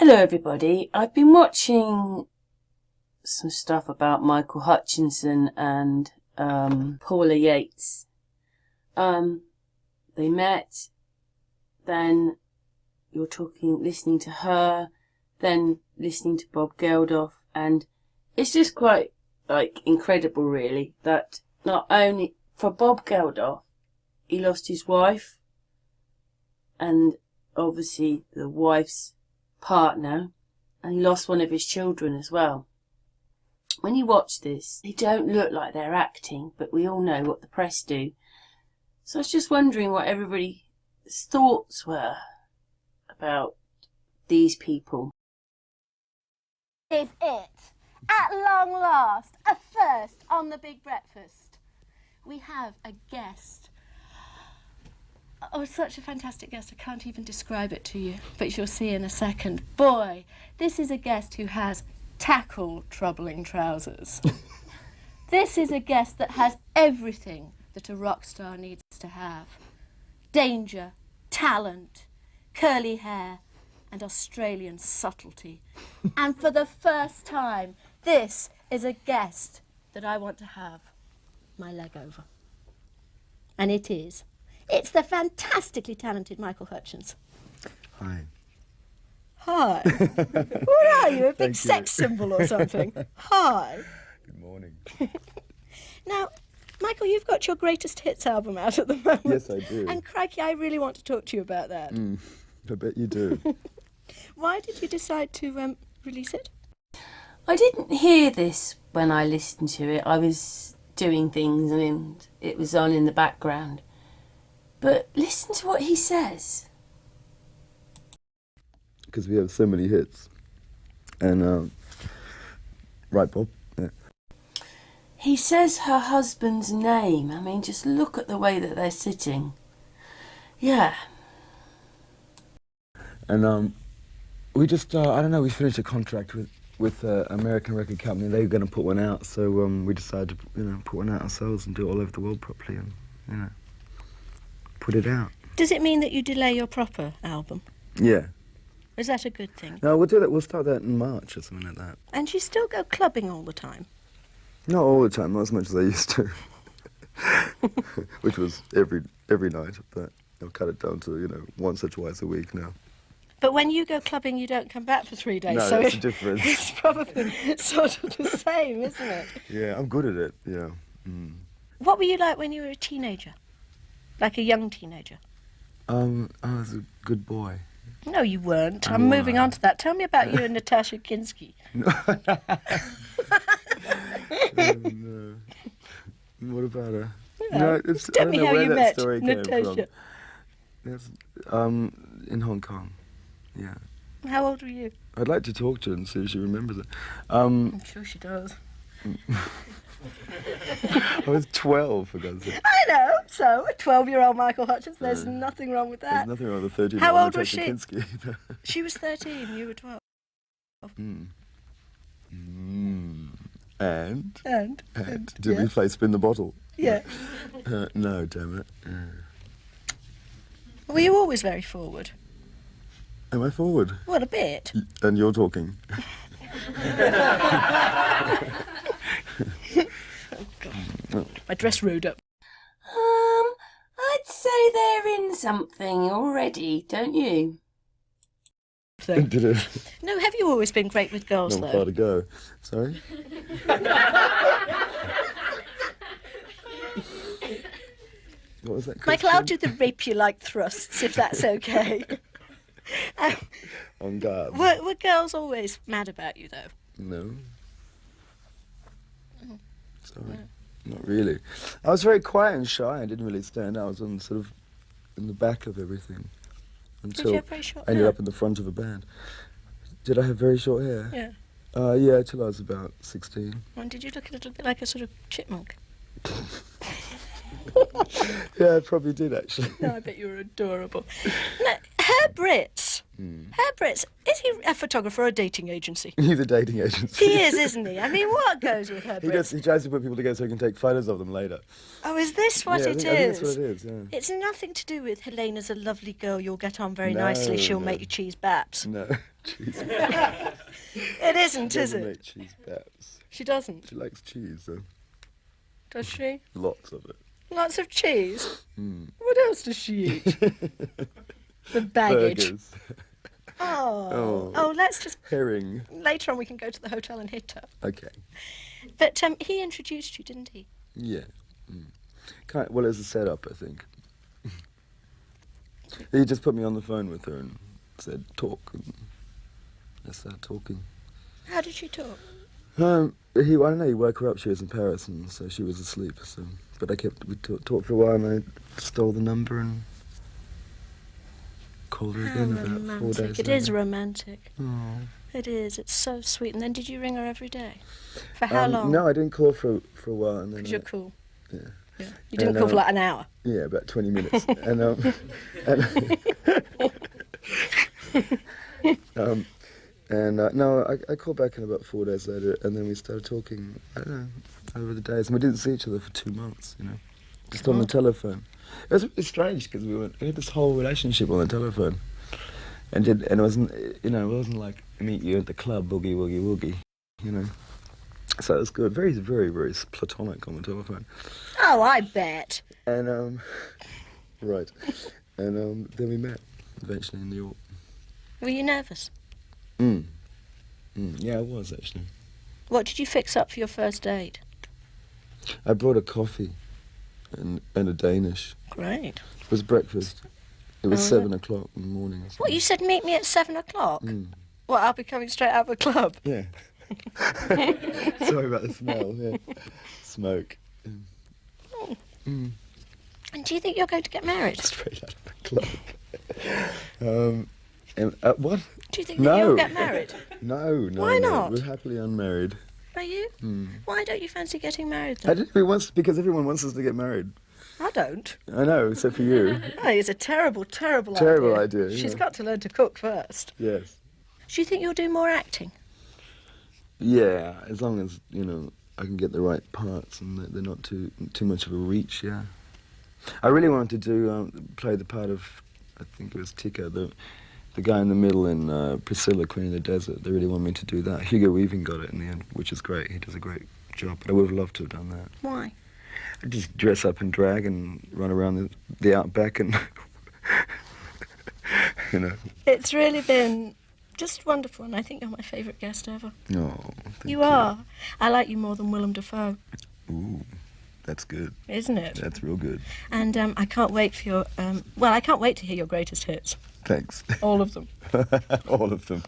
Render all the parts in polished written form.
Hello everybody, I've been watching some stuff about Michael Hutchence and Paula Yates. They met, then you're listening to her, then listening to Bob Geldoff, and it's just quite incredible really that not only for Bob Geldoff, he lost his wife and obviously the wife's partner, and he lost one of his children as well. When you watch this, they don't look like they're acting, but we all know what the press do. So I was just wondering what everybody's thoughts were about these people. Is it, at long last, a first on the Big Breakfast? We have a guest. Oh, such a fantastic guest. I can't even describe it to you, but you'll see in a second. Boy, this is a guest who has tackle-troubling trousers. This is a guest that has everything that a rock star needs to have. Danger, talent, curly hair, and Australian subtlety. And for the first time, this is a guest that I want to have my leg over. And it is. It's the fantastically talented Michael Hutchence. Hi. Hi. What are you, a big sex symbol or something? Hi. Good morning. Now, Michael, you've got your greatest hits album out at the moment. Yes, I do. And crikey, I really want to talk to you about that. I bet you do. Why did you decide to release it? I didn't hear this when I listened to it. I was doing things and it was on in the background. But listen to what he says. Because we have so many hits. And, right, Bob? Yeah. He says her husband's name. I mean, just look at the way that they're sitting. Yeah. And, we just, I don't know, we finished a contract with American record company. They were going to put one out, so we decided to, put one out ourselves and do it all over the world properly and, put it out. Does it mean that you delay your proper album? Yeah. Is that a good thing? No, we'll do that. We'll start that in March or something like that. And you still go clubbing all the time? Not all the time, not as much as I used to. Which was every night, but I've cut it down to, once or twice a week now. But when you go clubbing, you don't come back for 3 days. No, so that's the difference. It's probably sort of the same, isn't it? Yeah, I'm good at it, yeah. What were you like when you were a teenager? Like a young teenager? I was a good boy. No, you weren't. I'm moving on to that. Tell me about you and Natasha Kinski. No. No. What about her? No, Tell me how you met Natasha. That's, in Hong Kong, yeah. How old were you? I'd like to talk to her and see if she remembers it. I'm sure she does. I was 12, for God's sake. I know. So, a 12-year-old Michael Hutchence, there's nothing wrong with that. There's nothing wrong with a 13-year-old How old was she? Kinski. She was 13, you were 12. And? Did yeah. we play Spin the Bottle? Yeah. No, damn it. Were you always very forward? Am I forward? Well, a bit. And you're talking. Oh, God. My dress rode up. I'd say they're in something already, don't you? Did it? No, have you always been great with girls, Not though? far to go. Sorry? What was that question? Michael, I'll do the rape-you-like thrusts, if that's okay. On guard. Were girls always mad about you, though? No. Sorry. Not really. I was very quiet and shy. I didn't really stand out. I was on sort of in the back of everything. Until Did you have very short I ended hair? up in the front of a band. Did I have very short hair? Yeah. Yeah, till I was about 16. And did you look a little bit like a sort of chipmunk? Yeah, I probably did, actually. No, I bet you were adorable. Now, her Brits Hairbrits, is he a photographer or a dating agency? He's a dating agency. He is, isn't he? I mean, what goes with Hairbrits? He tries to put people together so he can take photos of them later. Oh, is this what it is? I think that's what it is, yeah. It's nothing to do with Helena's a lovely girl, you'll get on very nicely, she'll make you cheese baps. No, cheese baps. It isn't, is it? Make cheese baps. She doesn't? She likes cheese, though. Does she? Lots of it. Lots of cheese? What else does she eat? The baggage. Burgers. Oh, let's just... Herring. Later on we can go to the hotel and hit her. Okay. But he introduced you, didn't he? Yeah. Well, as a setup, I think. He just put me on the phone with her and said, talk. And I started talking. How did you talk? I don't know, he woke her up, she was in Paris, and so she was asleep, so... But we talked for a while, and I stole the number and called her again about 4 days It later. is romantic. Oh. It is, it's so sweet. And then did you ring her every day? For how long? No, I didn't call for a while. And then because you're cool. Yeah. You didn't call for like an hour? Yeah, about 20 minutes. I called back in about 4 days later, and then we started talking, I don't know, over the days. And we didn't see each other for 2 months, just on the telephone. It was really strange, because we had this whole relationship on the telephone. And it wasn't, it wasn't like, meet you at the club, boogie, woogie, woogie, So it was good. Very, very, very platonic on the telephone. Oh, I bet. And, right. And then we met, eventually, in New York. Were you nervous? Yeah, I was, actually. What did you fix up for your first date? I brought a coffee and a Danish. Great. It was breakfast. It was 7 o'clock in the morning. What, you said meet me at 7 o'clock? What, I'll be coming straight out of a club? Yeah. Sorry about the smell, yeah. Smoke. And do you think you're going to get married? Straight out of a club. What? Do you think that you'll get married? No. Why not? We're happily unmarried. Are you? Why don't you fancy getting married I then? didn't, because everyone wants us to get married. I don't. I know, except for you. Oh, it's a terrible, terrible idea. Terrible idea, yeah. She's got to learn to cook first. Yes. Do you think you'll do more acting? Yeah, as long as, I can get the right parts and they're not too much of a reach, yeah. I really wanted to play the part of, I think it was Tika, the guy in the middle in Priscilla, Queen of the Desert. They really wanted me to do that. Hugo Weaving got it in the end, which is great. He does a great job. But I would have loved to have done that. Why? I'd just dress up in drag and run around the outback and, It's really been just wonderful, and I think you're my favourite guest ever. Oh, thank you. You are. I like you more than Willem Dafoe. Ooh, that's good. Isn't it? That's real good. And I can't wait for your... I can't wait to hear your greatest hits. Thanks. All of them. All of them.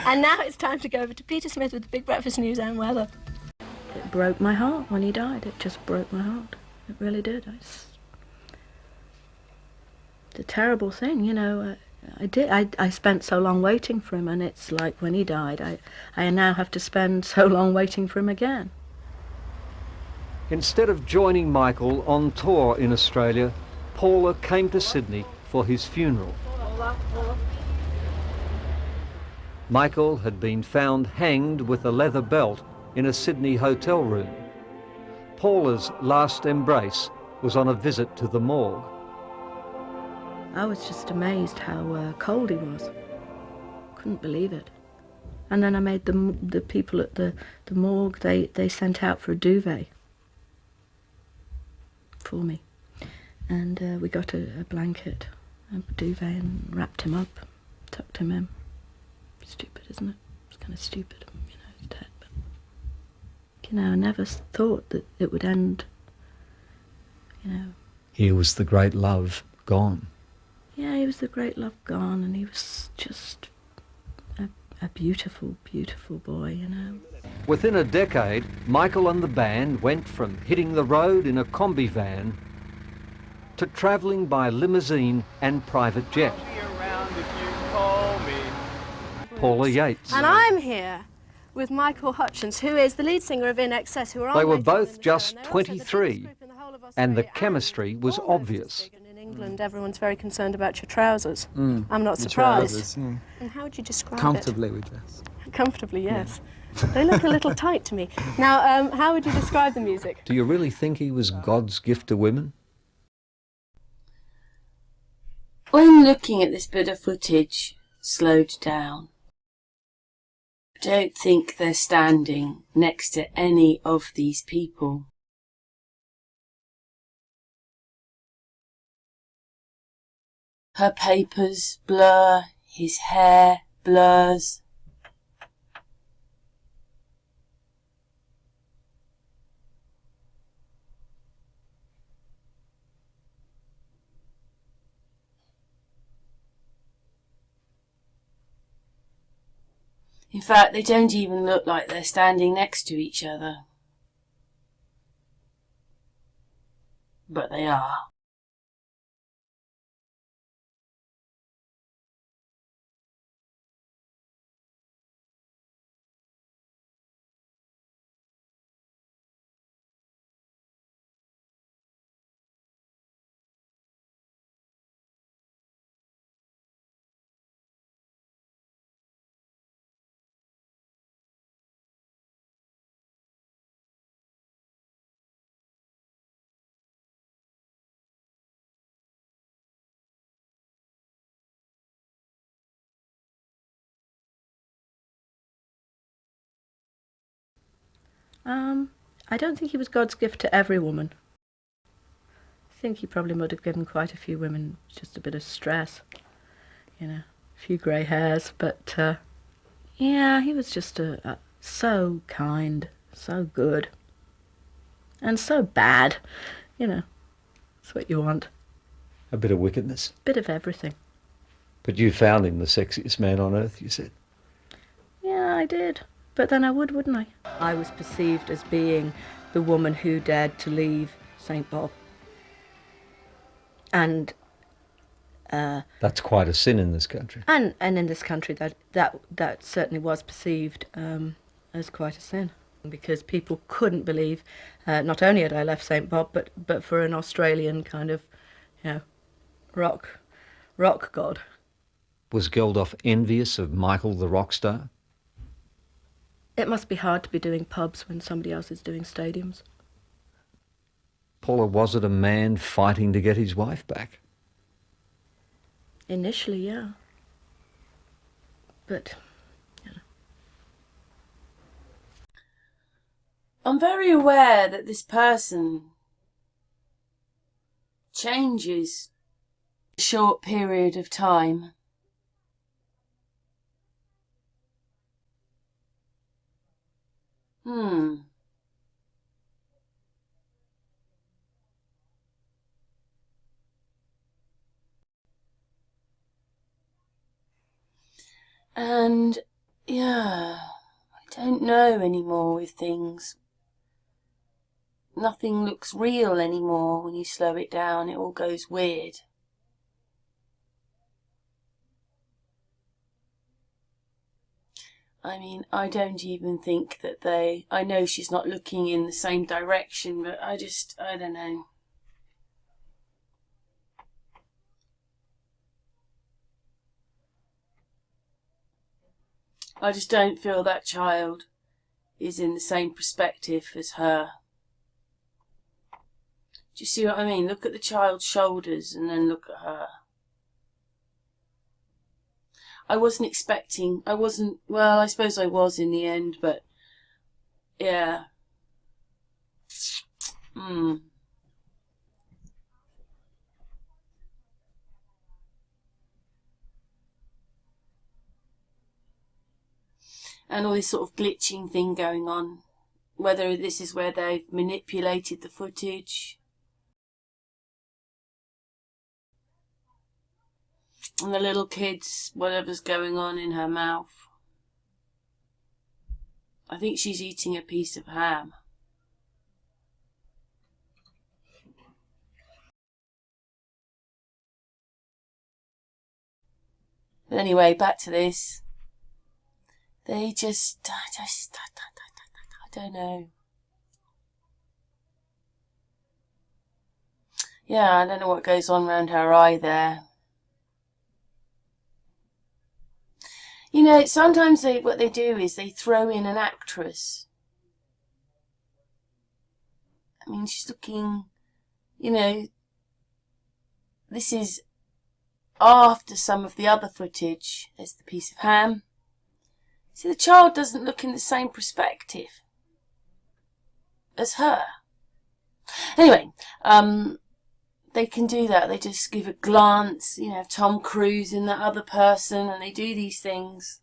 And now it's time to go over to Peter Smith with the Big Breakfast News and weather. It broke my heart when he died. It just broke my heart. It really did. It's a terrible thing, I spent so long waiting for him, and it's like when he died, I now have to spend so long waiting for him again. Instead of joining Michael on tour in Australia, Paula came to Sydney for his funeral. Michael had been found hanged with a leather belt in a Sydney hotel room. Paula's last embrace was on a visit to the morgue. I was just amazed how cold he was. Couldn't believe it. And then I made the people at the morgue, they sent out for a duvet for me. And we got a blanket, a duvet, and wrapped him up, tucked him in. Stupid, isn't it? It's kind of stupid, he's dead. But, I never thought that it would end, Here was the great love gone. Yeah, he was the great love gone, and he was just a beautiful, beautiful boy, Within a decade, Michael and the band went from hitting the road in a combi van to travelling by limousine and private jet. Paula Yates. And I'm here with Michael Hutchence, who is the lead singer of In Excess, who are They were both just 23, and the chemistry was obvious. England, everyone's very concerned about your trousers. Mm. I'm not Your surprised. trousers, yeah. And how would you describe Comfortably we dress. it? Comfortably, yes. They look a little tight to me. Now, how would you describe the music? Do you really think he was God's gift to women? When looking at this bit of footage, slowed down, I don't think they're standing next to any of these people. Her papers blur, his hair blurs. In fact, they don't even look like they're standing next to each other. But they are. I don't think he was God's gift to every woman. I think he probably would have given quite a few women just a bit of stress. You know, a few grey hairs, but yeah, he was just so kind, so good, and so bad. You know, that's what you want. A bit of wickedness. Bit of everything. But you found him the sexiest man on earth, you said. Yeah, I did. But then I would, wouldn't I? I was perceived as being the woman who dared to leave St. Bob. And that's quite a sin in this country. And in this country, that certainly was perceived as quite a sin, because people couldn't believe not only had I left St. Bob, but for an Australian kind of, you know, rock god. Was Geldoff envious of Michael the rock star? It must be hard to be doing pubs when somebody else is doing stadiums. Paula, was it a man fighting to get his wife back? Initially, yeah. But, you know. I'm very aware that this person changes a short period of time. And, yeah, I don't know anymore with things. Nothing looks real anymore when you slow it down. It all goes weird. I mean, I don't even think that I know she's not looking in the same direction, but I don't know. I just don't feel that child is in the same perspective as her. Do you see what I mean? Look at the child's shoulders and then look at her. Well, I suppose I was in the end, but yeah. And all this sort of glitching thing going on. Whether this is where they've manipulated the footage. And the little kids, whatever's going on in her mouth. I think she's eating a piece of ham. But anyway, back to this. They just, I don't know. Yeah, I don't know what goes on around her eye there. You know, sometimes what they do is they throw in an actress. I mean, she's looking, you know, this is after some of the other footage. There's the piece of ham. See, the child doesn't look in the same perspective as her. Anyway, they can do that. They just give a glance, you know, Tom Cruise in that other person, and they do these things.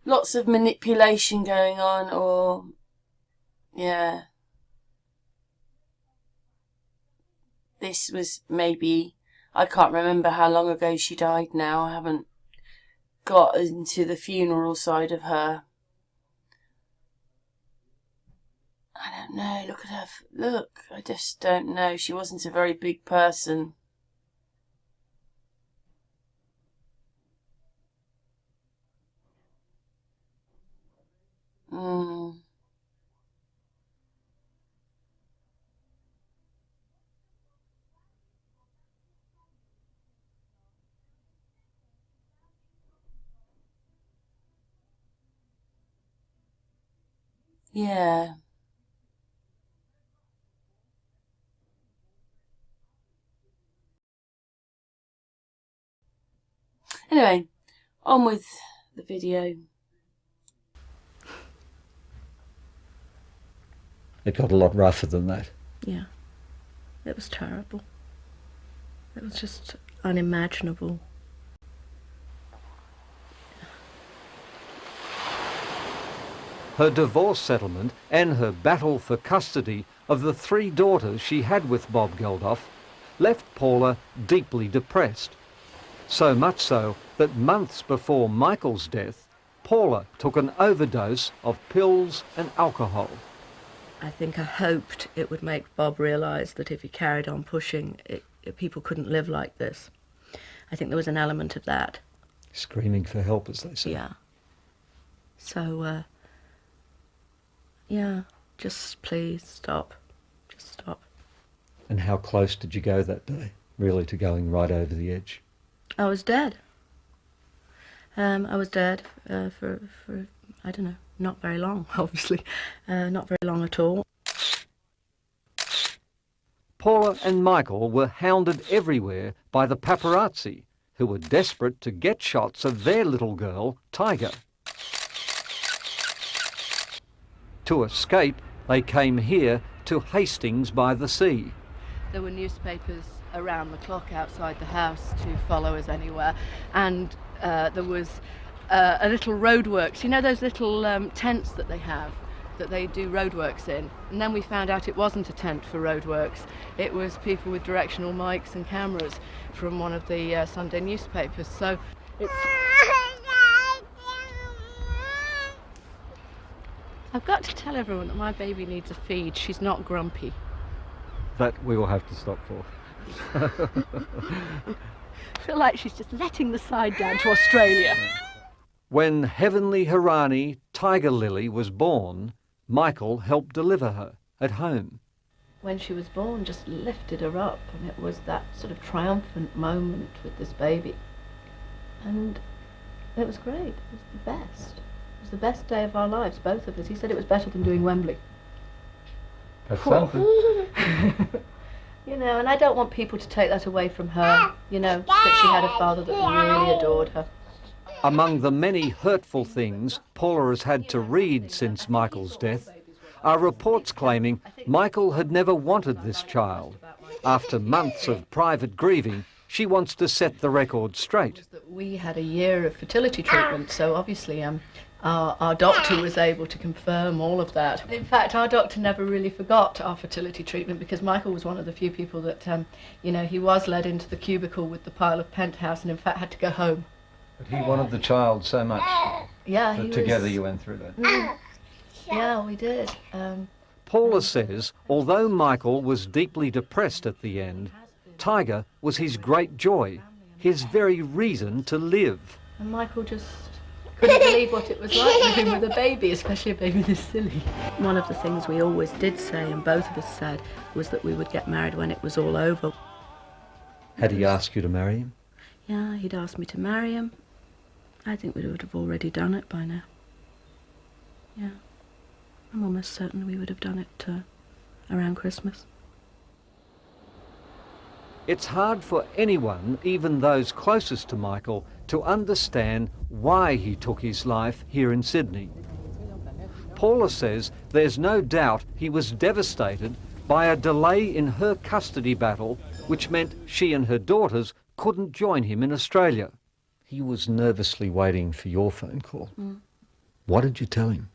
Lots of manipulation going on, or, yeah. This was maybe, I can't remember how long ago she died now. I haven't got into the funeral side of her. I don't know, look at her, look, I just don't know. She wasn't a very big person. Yeah. Anyway, on with the video. It got a lot rougher than that. Yeah, it was terrible. It was just unimaginable. Her divorce settlement and her battle for custody of the 3 daughters she had with Bob Geldoff left Paula deeply depressed. So much so that months before Michael's death, Paula took an overdose of pills and alcohol. I think I hoped it would make Bob realise that if he carried on pushing, people couldn't live like this. I think there was an element of that. Screaming for help, as they say. Yeah. So, yeah, just please stop. Just stop. And how close did you go that day, really, to going right over the edge? I was dead. I was dead for I don't know, not very long, obviously. Not very long at all. Paula and Michael were hounded everywhere by the paparazzi, who were desperate to get shots of their little girl, Tiger. To escape, they came here to Hastings by the Sea. There were newspapers around the clock outside the house to follow us anywhere, and there was a little roadworks. You know those little tents that they have, that they do roadworks in? And then we found out it wasn't a tent for roadworks. It was people with directional mics and cameras from one of the Sunday newspapers. So it's... I've got to tell everyone that my baby needs a feed. She's not grumpy. That we will have to stop for. I feel like she's just letting the side down to Australia. When Heavenly Hirani Tiger Lily was born, Michael helped deliver her at home. When she was born, just lifted her up, and it was that sort of triumphant moment with this baby. And it was great. It was the best. It was the best day of our lives, both of us. He said it was better than doing Wembley. That's something. You know, and I don't want people to take that away from her, you know, that she had a father that really adored her. Among the many hurtful things Paula has had to read since Michael's death are reports claiming Michael had never wanted this child. After months of private grieving, she wants to set the record straight. We had a year of fertility treatment, so obviously our doctor was able to confirm all of that. In fact, our doctor never really forgot our fertility treatment, because Michael was one of the few people that, you know, he was led into the cubicle with the pile of penthouse and in fact had to go home. But he wanted the child so much. Yeah, that together you went through that. Yeah, we did. Paula says, although Michael was deeply depressed at the end, Tiger was his great joy, his very reason to live. And Michael just couldn't believe what it was like living with a baby, especially a baby this silly. One of the things we always did say, and both of us said, was that we would get married when it was all over. Had he asked you to marry him? Yeah, he'd asked me to marry him. I think we would have already done it by now. Yeah. I'm almost certain we would have done it around Christmas. It's hard for anyone, even those closest to Michael, to understand why he took his life here in Sydney. Paula says there's no doubt he was devastated by a delay in her custody battle, which meant she and her daughters couldn't join him in Australia. He was nervously waiting for your phone call. What did you tell him?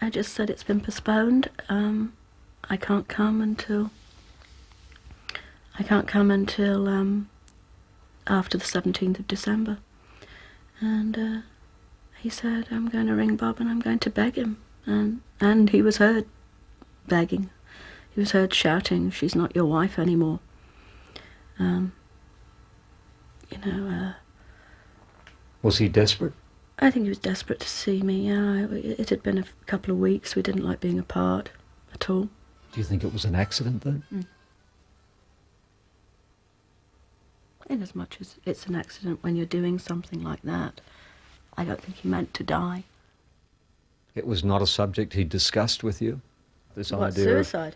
I just said it's been postponed. I can't come until after the 17th of December. And he said, I'm going to ring Bob and I'm going to beg him. And he was heard begging. He was heard shouting, she's not your wife anymore. Was he desperate? I think he was desperate to see me, yeah. It had been a couple of weeks. We didn't like being apart at all. Do you think it was an accident then? In as much as it's an accident when you're doing something like that, I don't think he meant to die. It was not a subject he discussed with you? This What, idea suicide?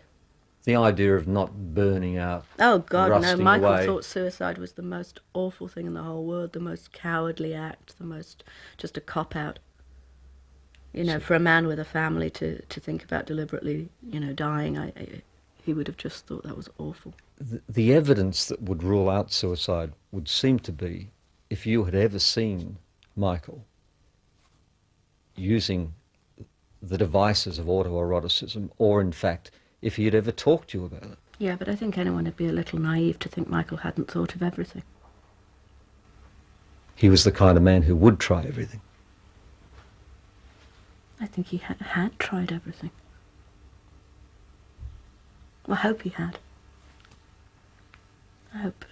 The idea of not burning out, Oh, God, no. rusting Michael away. thought suicide was the most awful thing in the whole world, the most cowardly act, just a cop-out. You know, for a man with a family to think about deliberately, dying, he would have just thought that was awful. The evidence that would rule out suicide would seem to be if you had ever seen Michael using the devices of autoeroticism, or in fact, if he had ever talked to you about it. Yeah, but I think anyone would be a little naive to think Michael hadn't thought of everything. He was the kind of man who would try everything. I think he had tried everything. I hope he had. I hope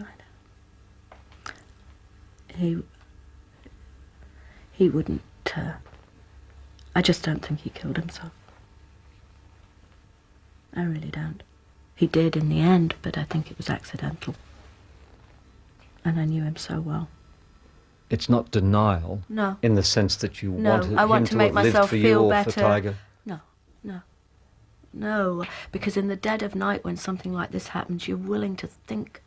he wouldn't. I just don't think he killed himself. I really don't. He did in the end, but I think it was accidental. And I knew him so well. It's not denial. No. In the sense that you No, wanted I want him to to make have lived myself for you feel or better. for Tiger. No, because in the dead of night when something like this happens, you're willing to think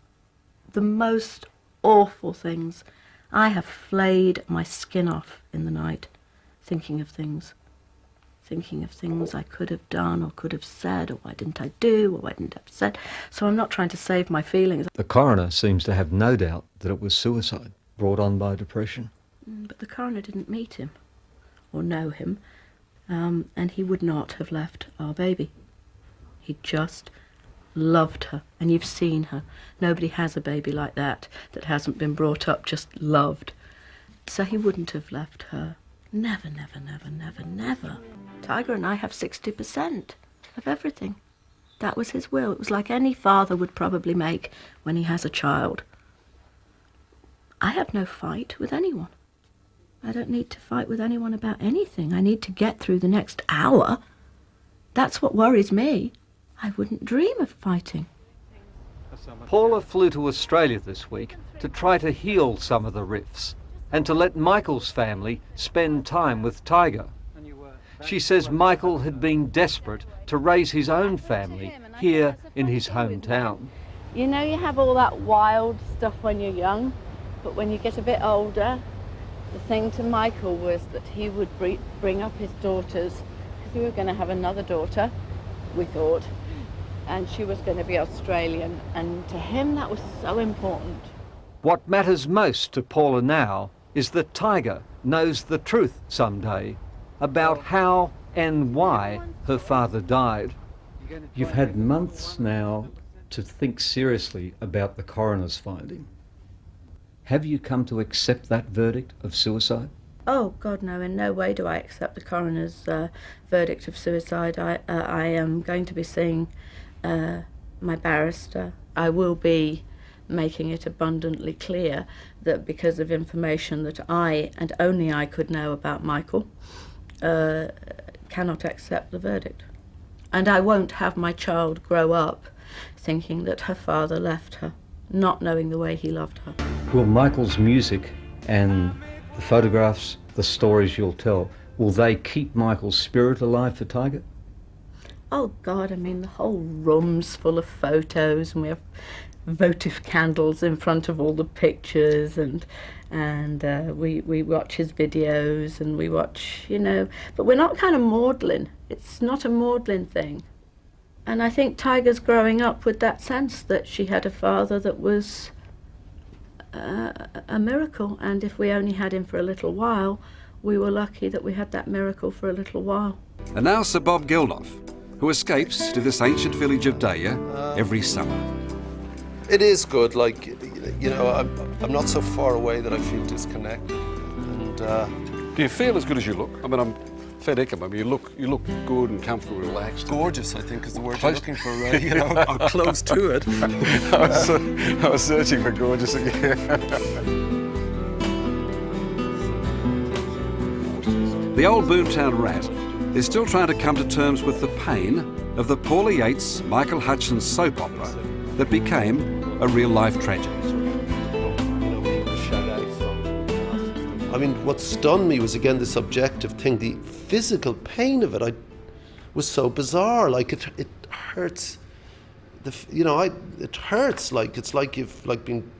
the most awful things. I have flayed my skin off in the night, thinking of things I could have done or could have said, or why didn't I do, or why didn't I have said. So I'm not trying to save my feelings. The coroner seems to have no doubt that it was suicide brought on by depression. But the coroner didn't meet him or know him, and he would not have left our baby. He just loved her, and you've seen her. Nobody has a baby like that hasn't been brought up just loved. So he wouldn't have left her. Never, never, never, never, never. Tiger and I have 60% of everything. That was his will. It was like any father would probably make when he has a child. I have no fight with anyone. I don't need to fight with anyone about anything. I need to get through the next hour. That's what worries me. I wouldn't dream of fighting. Paula flew to Australia this week to try to heal some of the rifts and to let Michael's family spend time with Tiger. She says Michael had been desperate to raise his own family here in his hometown. You know, you have all that wild stuff when you're young, but when you get a bit older, the thing to Michael was that he would bring up his daughters, because we were going to have another daughter, we thought, and she was going to be Australian, and to him that was so important. What matters most to Paula now is that Tiger knows the truth someday about how and why her father died. You've had months now to think seriously about the coroner's finding. Have you come to accept that verdict of suicide? Oh, God, no, in no way do I accept the coroner's verdict of suicide. I am going to be seeing my barrister. I will be making it abundantly clear that because of information that I, and only I, could know about Michael, cannot accept the verdict. And I won't have my child grow up thinking that her father left her, not knowing the way he loved her. Will Michael's music and the photographs, the stories you'll tell, will they keep Michael's spirit alive for Tiger? Oh God, I mean, the whole room's full of photos, and we have votive candles in front of all the pictures, and we watch his videos, and we watch, you know, but we're not kind of maudlin. It's not a maudlin thing. And I think Tiger's growing up with that sense that she had a father that was a miracle, and if we only had him for a little while, we were lucky that we had that miracle for a little while. And now Sir Bob Geldoff, who escapes to this ancient village of Daya every summer. It is good, like, you know, I'm not so far away that I feel disconnected. And Do you feel as good as you look? I mean, I'm fair dinkum. I mean, you look good and comfortable, relaxed. gorgeous, I think, is the word you're looking for, you know, or close to it. I was searching for gorgeous again. The old boomtown rat is still trying to come to terms with the pain of the Paula Yates, Michael Hutchence soap opera that became a real-life tragedy. I mean, what stunned me was, again, this objective thing. The physical pain of it was so bizarre. Like, it hurts. It hurts. Like, it's like you've been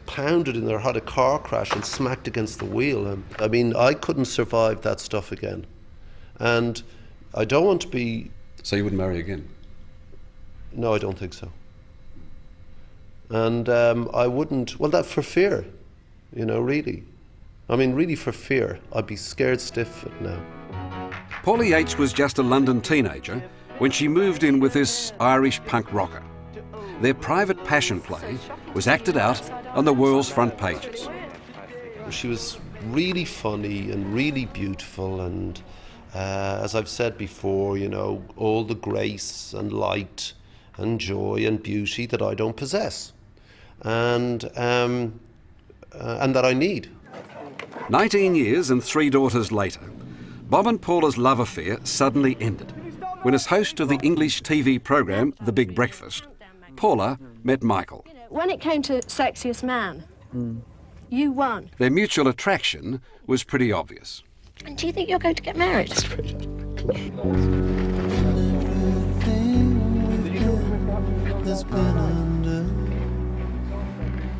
pounded in there, had a car crash and smacked against the wheel. I mean, I couldn't survive that stuff again. And I don't want to be... So you wouldn't marry again? No, I don't think so. And I wouldn't... Well, that for fear, you know, really. I mean, really for fear. I'd be scared stiff now. Paula Yates was just a London teenager when she moved in with this Irish punk rocker. Their private passion play was acted out on the world's front pages. She was really funny and really beautiful, and as I've said before, you know, all the grace and light and joy and beauty that I don't possess, and that I need. 19 years and 3 daughters later, Bob and Paula's love affair suddenly ended when, as host of the English TV programme The Big Breakfast, Paula met Michael. When it came to sexiest man, you won. Their mutual attraction was pretty obvious. And do you think you're going to get married?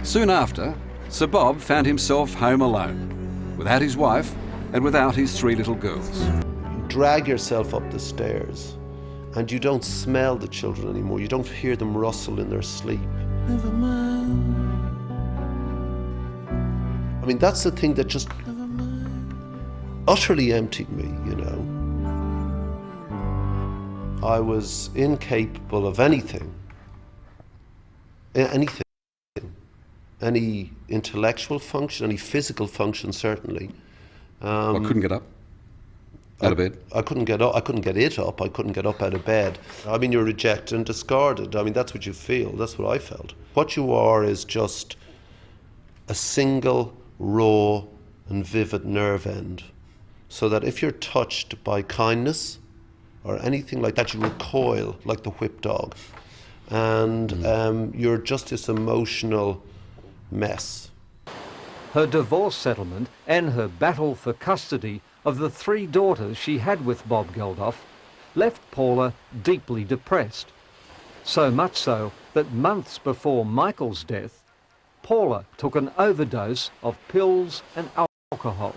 Soon after, Sir Bob found himself home alone, without his wife and without his 3 little girls. Drag yourself up the stairs and you don't smell the children anymore. You don't hear them rustle in their sleep. I mean, that's the thing that just utterly emptied me, you know. I was incapable of anything. Any intellectual function, any physical function, certainly. I couldn't get up out of bed. I couldn't get up. I couldn't get it up. I couldn't get up out of bed. I mean, you're rejected and discarded. I mean, that's what you feel. That's what I felt. What you are is just a single, raw and vivid nerve end. So that if you're touched by kindness or anything like that, you recoil like the whipped dog. And you're just this emotional mess. Her divorce settlement and her battle for custody of the 3 daughters she had with Bob Geldoff left Paula deeply depressed. So much so that months before Michael's death, Paula took an overdose of pills and alcohol.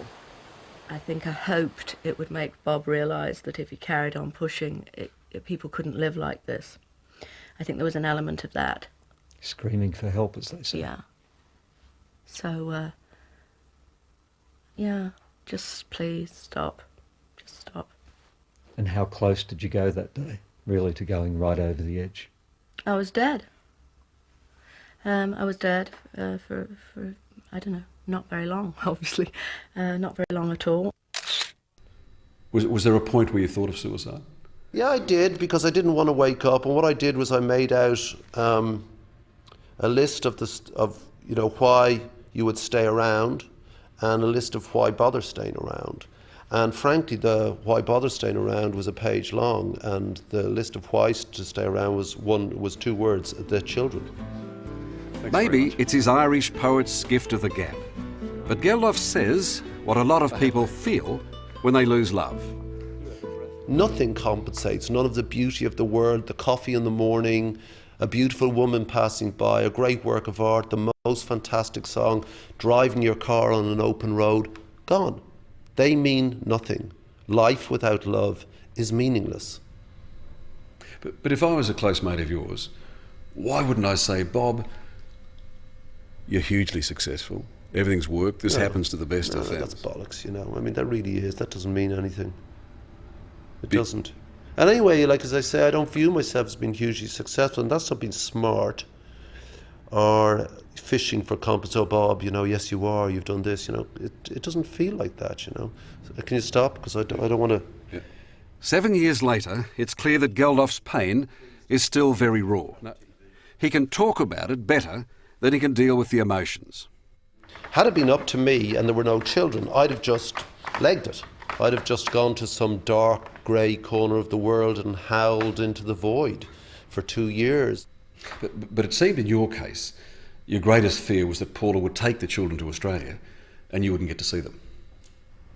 I think I hoped it would make Bob realise that if he carried on pushing, people couldn't live like this. I think there was an element of that. Screaming for help, as they say. Yeah. So, yeah, just please stop. Just stop. And how close did you go that day, really, to going right over the edge? I was dead. I was dead for I don't know, not very long, obviously. Not very long at all. Was there a point where you thought of suicide? Yeah, I did, because I didn't want to wake up. And what I did was I made out a list of why you would stay around, and a list of why bother staying around. And frankly, the why bother staying around was a page long, and the list of whys to stay around was 2 words: the children. Maybe it's his Irish poet's gift of the gab. But Geldoff says what a lot of people feel when they lose love. Nothing compensates, none of the beauty of the world, the coffee in the morning, a beautiful woman passing by, a great work of art, the most fantastic song, driving your car on an open road, gone. They mean nothing. Life without love is meaningless. But if I was a close mate of yours, why wouldn't I say, Bob, you're hugely successful, everything's worked, this happens to the best of That's families. bollocks, you know. I mean, that really is. That doesn't mean anything. It doesn't. And anyway, like as I say, I don't view myself as being hugely successful, and that's not being smart or fishing for compliments. Oh, Bob, you know, yes, you are. You've done this. You know, it doesn't feel like that. You know. So, can you stop? Because I don't want to. Yeah. 7 years later, it's clear that Geldoff's pain is still very raw. He can talk about it better than he can deal with the emotions. Had it been up to me and there were no children, I'd have just legged it. I'd have just gone to some dark, grey corner of the world and howled into the void for 2 years. But it seemed in your case, your greatest fear was that Paula would take the children to Australia and you wouldn't get to see them.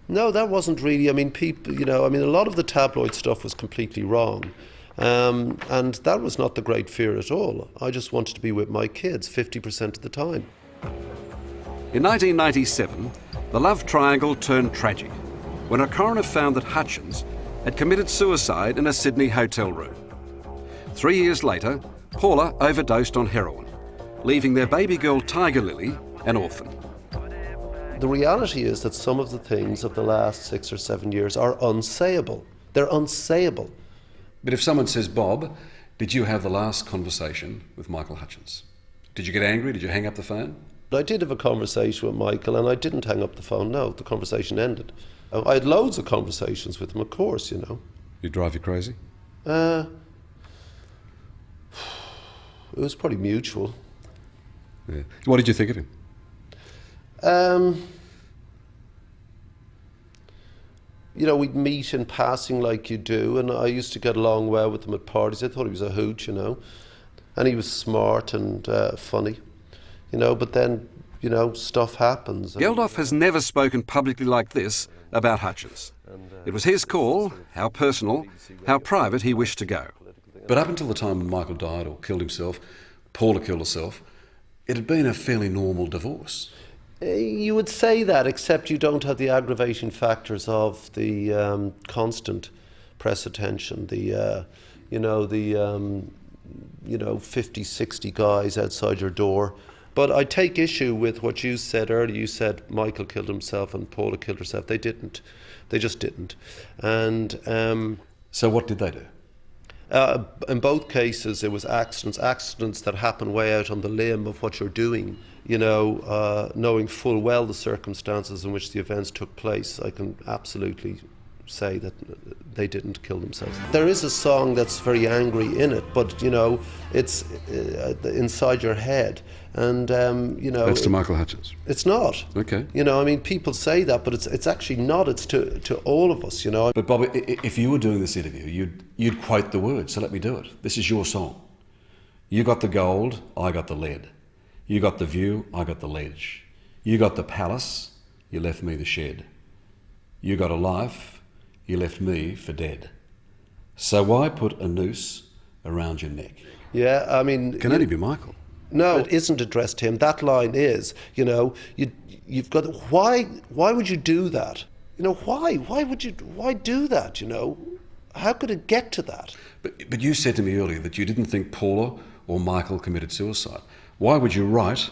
No, that wasn't really. I mean, people, you know, I mean, a lot of the tabloid stuff was completely wrong. And that was not the great fear at all. I just wanted to be with my kids 50% of the time. In 1997, the love triangle turned tragic when a coroner found that Hutchence had committed suicide in a Sydney hotel room. 3 years later, Paula overdosed on heroin, leaving their baby girl Tiger Lily an orphan. The reality is that some of the things of the last 6 or 7 years are unsayable. They're unsayable. But if someone says, Bob, did you have the last conversation with Michael Hutchence? Did you get angry? Did you hang up the phone? I did have a conversation with Michael, and I didn't hang up the phone. No, the conversation ended. I had loads of conversations with him, of course, you know. Did he drive you crazy? It was probably mutual. Yeah. What did you think of him? You know, we'd meet in passing like you do, and I used to get along well with him at parties. I thought he was a hoot, you know. And he was smart and funny, you know, but then, you know, stuff happens. Geldoff has never spoken publicly like this about Hutchence. It was his call, how personal, how private he wished to go. But up until the time when Michael died or killed himself, Paula killed herself, it had been a fairly normal divorce. You would say that, except you don't have the aggravating factors of the constant press attention, the 50, 60 guys outside your door. But I take issue with what you said earlier. You said Michael killed himself and Paula killed herself. They didn't. They just didn't. And so what did they do? In both cases, it was accidents that happen way out on the limb of what you're doing. You know, knowing full well the circumstances in which the events took place, I can absolutely say that they didn't kill themselves. There is a song that's very angry in it, but, you know, it's inside your head. And, you know... That's to Michael Hutchence? It's not. Okay. You know, I mean, people say that, but it's actually not. It's to all of us, you know. But, Bob, if you were doing this interview, you'd quote the words, so let me do it. This is your song. You got the gold, I got the lead. You got the view, I got the ledge. You got the palace, you left me the shed. You got a life, you left me for dead. So why put a noose around your neck? Yeah, I mean... It can only be Michael. No, it isn't addressed to him. That line is, you know, you've got... Why would you do that? You know, why? Why do that, you know? How could it get to that? But you said to me earlier that you didn't think Paula or Michael committed suicide. Why would you write,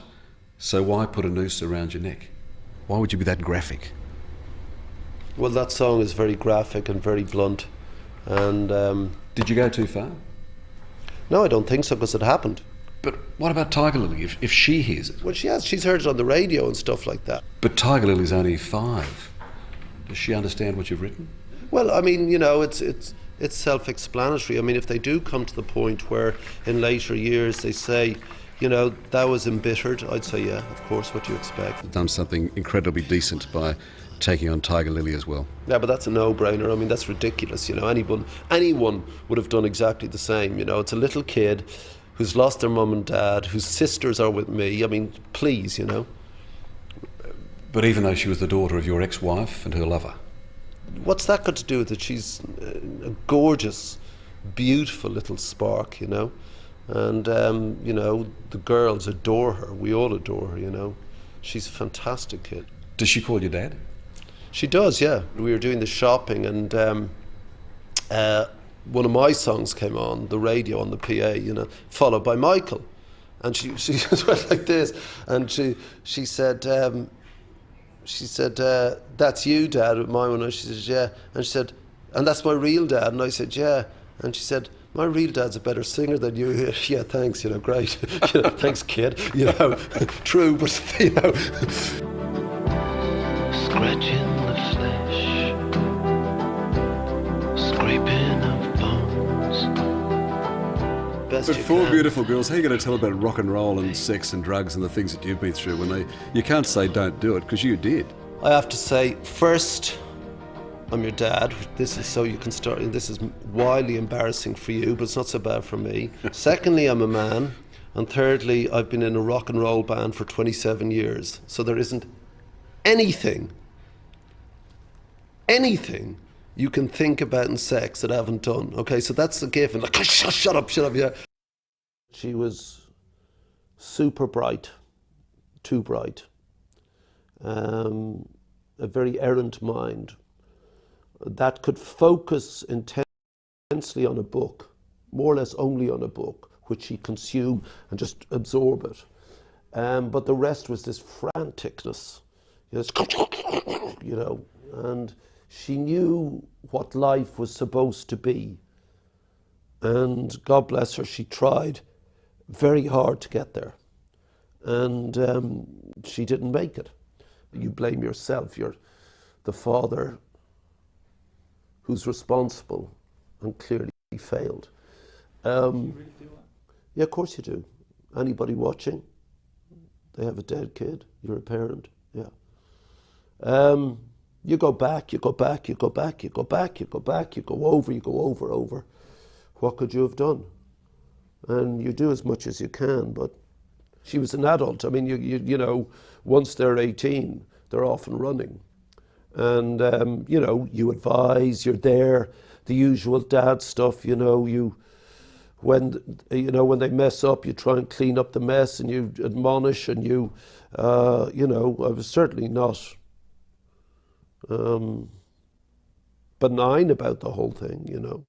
so why put a noose around your neck? Why would you be that graphic? Well, that song is very graphic and very blunt. And did you go too far? No, I don't think so, because it happened. But what about Tiger Lily, if she hears it? Well, she's heard it on the radio and stuff like that. But Tiger Lily's only 5. Does she understand what you've written? Well, I mean, you know, it's self-explanatory. I mean, if they do come to the point where in later years they say, you know, that was embittered. I'd say, yeah, of course, what do you expect? Done something incredibly decent by taking on Tiger Lily as well. Yeah, but that's a no-brainer. I mean, that's ridiculous, you know. Anyone would have done exactly the same, you know. It's a little kid who's lost their mum and dad, whose sisters are with me. I mean, please, you know. But even though she was the daughter of your ex-wife and her lover? What's that got to do with it? She's a gorgeous, beautiful little spark, you know. And, you know, the girls adore her. We all adore her, you know. She's a fantastic kid. Does she call you Dad? She does, yeah. We were doing the shopping and one of my songs came on the radio on the PA, you know, followed by Michael. And she just went like this. And she said, that's you, Dad, with my one. And she said, yeah. And she said, and that's my real dad. And I said, yeah. And she said, my real dad's a better singer than you. Yeah, thanks, you know, great. You know, thanks, kid. You know, true, but, you know. Scratching the flesh, scraping of bones. Best But you four can. beautiful girls, how are you going to tell about rock and roll and sex and drugs and the things that you've been through when you can't say don't do it, because you did. I have to say, first, I'm your dad. This is so you can start. This is wildly embarrassing for you, but it's not so bad for me. Secondly, I'm a man. And thirdly, I've been in a rock and roll band for 27 years. So there isn't anything you can think about in sex that I haven't done. Okay, so that's a given. Like, shut up, yeah. She was super bright, too bright. A very errant mind that could focus intensely on a book, more or less only on a book, which she consumed and just absorb it. But the rest was this franticness, you know, and she knew what life was supposed to be. And God bless her, she tried very hard to get there. And she didn't make it. You blame yourself. You're the father who's responsible and clearly failed. Yeah, of course you do. Anybody watching, they have a dead kid. You're a parent, yeah. You go back, you go back, you go back, you go back, you go back, you go over. What could you have done? And you do as much as you can, but she was an adult. I mean, you know, once they're 18, they're off and running. And, you know, you advise, you're there, the usual dad stuff, you know, when they mess up, you try and clean up the mess and you admonish and you know, I was certainly not benign about the whole thing, you know.